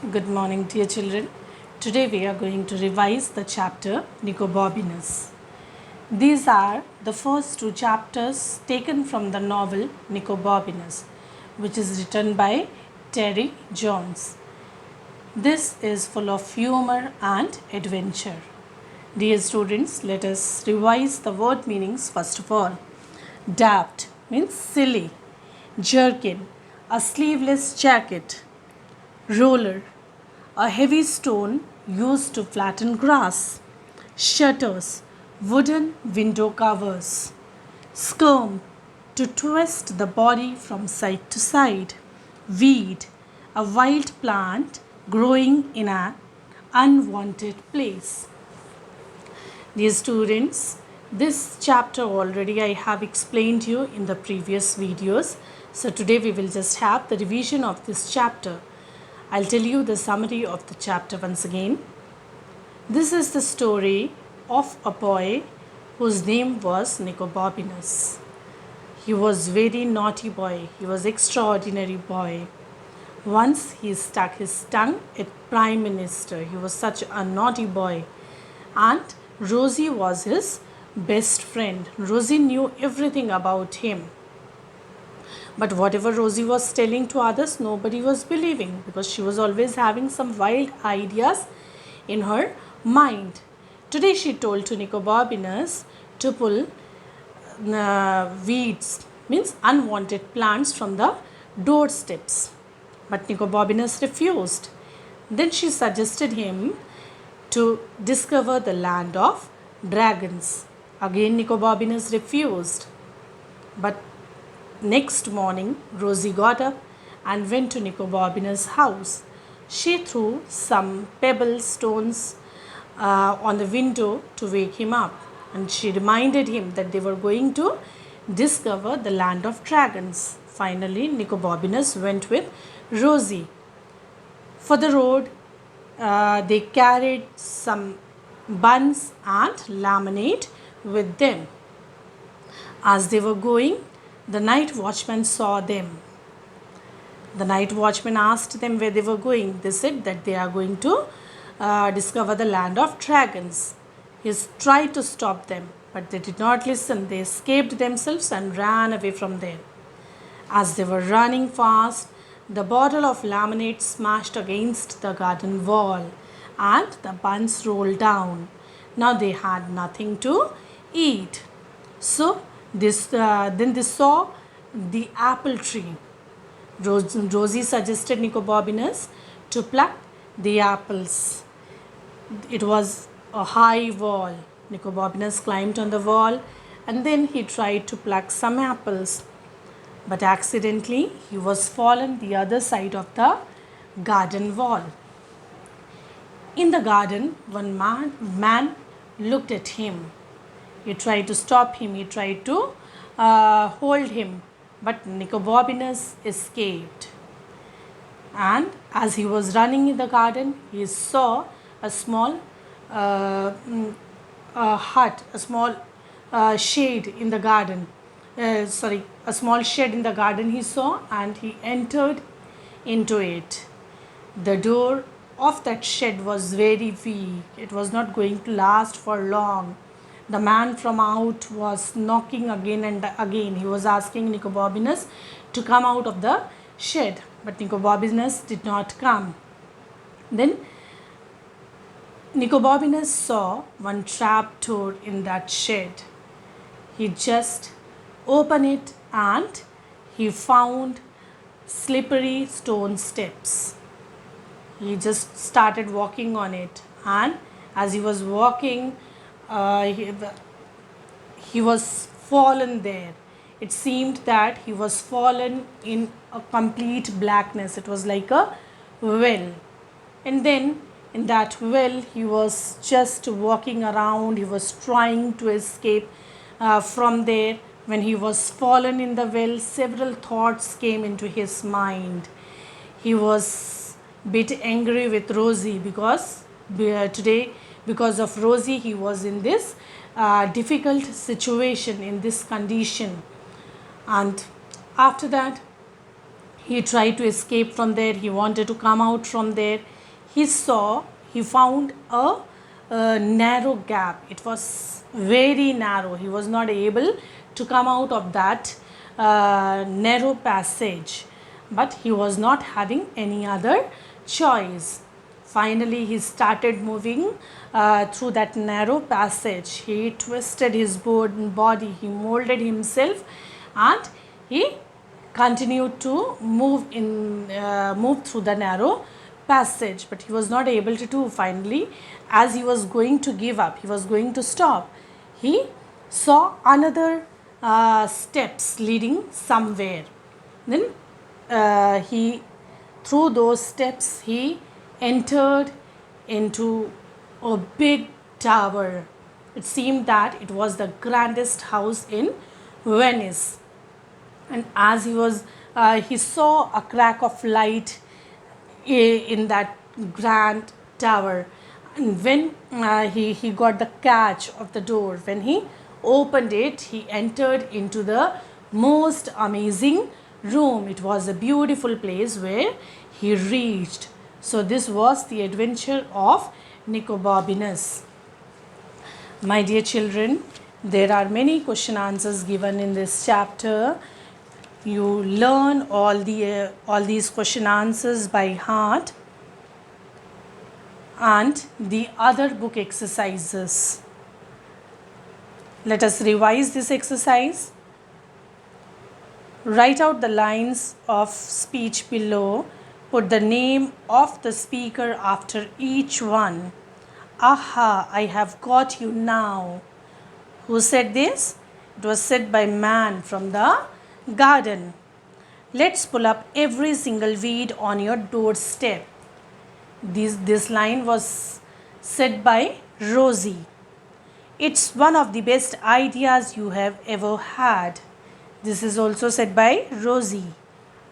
Good morning, dear children. Today we are going to revise the chapter Nicobobinus. These are the first two chapters taken from the novel Nicobobinus, which is written by Terry Jones. This is full of humor and adventure. Dear students, let us revise the word meanings first of all. Daft means silly, jerkin, a sleeveless jacket, roller, a heavy stone used to flatten grass, shutters, wooden window covers, skerm, to twist the body from side to side, weed, a wild plant growing in an unwanted place. Dear students, this chapter already I have explained you in the previous videos. So today we will just have the revision of this chapter. I'll tell you the summary of the chapter once again. This is the story of a boy whose name was Nicobobinus. He was very naughty boy. He was extraordinary boy. Once he stuck his tongue at Prime Minister. He was such a naughty boy. And Rosie was his best friend. Rosie knew everything about him. But whatever Rosie was telling to others, nobody was believing because she was always having some wild ideas in her mind. Today she told to Nicobobinus to pull weeds, means unwanted plants from the doorsteps. But Nicobobinus refused. Then she suggested him to discover the land of dragons. Again Nicobobinus refused. But next morning, Rosie got up and went to Nicobobinus' house. She threw some pebble stones on the window to wake him up, and she reminded him that they were going to discover the land of dragons. Finally, Nicobobinus went with Rosie. For the road, they carried some buns and lemonade with them. As they were going, the night watchman saw them. The night watchman asked them where they were going. They said that they are going to discover the land of dragons. He tried to stop them, but they did not listen. They escaped themselves and ran away from there. As they were running fast, the bottle of lemonade smashed against the garden wall and the buns rolled down. Now they had nothing to eat. So then they saw the apple tree. Rosie suggested Nicobobinus to pluck the apples. It was a high wall. Nicobobinus climbed on the wall and then he tried to pluck some apples. But accidentally he was fallen the other side of the garden wall. In the garden, one man looked at him. He tried to stop him. He tried to hold him. But Nicobobinus escaped. And as he was running in the garden, he saw a small hut, a small shade in the garden. A small shed in the garden he saw, and he entered into it. The door of that shed was very weak. It was not going to last for long. The man from out was knocking again and again. He was asking Nicobobinus to come out of the shed, but Nicobobinus did not come. Then Nicobobinus saw one trap door in that shed. He just opened it and he found slippery stone steps. He just started walking on it, and as he was walking, he was fallen there. It seemed that he was fallen in a complete blackness. It was like a well. And then in that well, he was just walking around. He was trying to escape from there. When he was fallen in the well, several thoughts came into his mind. He was a bit angry with Rosie because today, because of Rosie, he was in this difficult situation, in this condition. And after that, He tried to escape from there. He wanted to come out from there. he found a narrow gap. It was very narrow. He was not able to come out of that narrow passage, but he was not having any other choice. Finally, he started moving through that narrow passage. He twisted his body, he molded himself, and he continued to move through the narrow passage, but he was not able to do. Finally, as he was going to give up, he was going to stop, he saw another steps leading somewhere. Then he through those steps he entered into a big tower. It seemed that it was the grandest house in Venice. And as he saw a crack of light in that grand tower. And when he got the catch of the door, when he opened it, he entered into the most amazing room. It was a beautiful place where he reached. So this was the adventure of Nicobarnus. My dear children, there are many question answers given in this chapter. You learn all these question answers by heart, and the other book exercises. Let us revise this exercise. Write out the lines of speech below. Put the name of the speaker after each one. Aha, I have got you now. Who said this? It was said by man from the garden. Let's pull up every single weed on your doorstep. This line was said by Rosie. It's one of the best ideas you have ever had. This is also said by Rosie.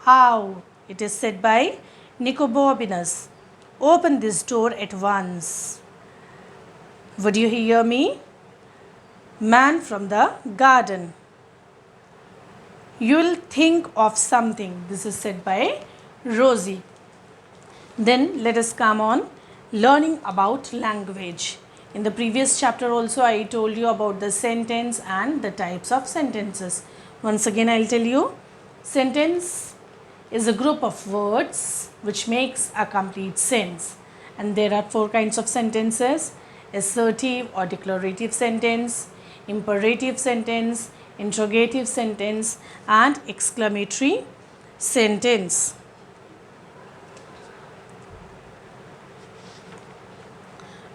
Ow, it is said by Nicobarnus. Open this door at once. Would you hear me? Man from the garden. You'll think of something. This is said by Rosie. Then let us come on learning about language. In the previous chapter also I told you about the sentence and the types of sentences. Once again I'll tell you. Sentence is a group of words which makes a complete sense. And there are 4 kinds of sentences: assertive or declarative sentence, imperative sentence, interrogative sentence, and exclamatory sentence.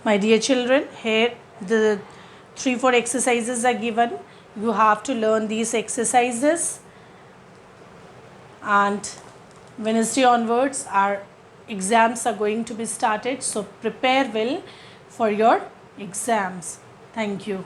My dear children, here the 3-4 exercises are given. You have to learn these exercises, and Wednesday onwards our exams are going to be started. So prepare well for your exams. Thank you.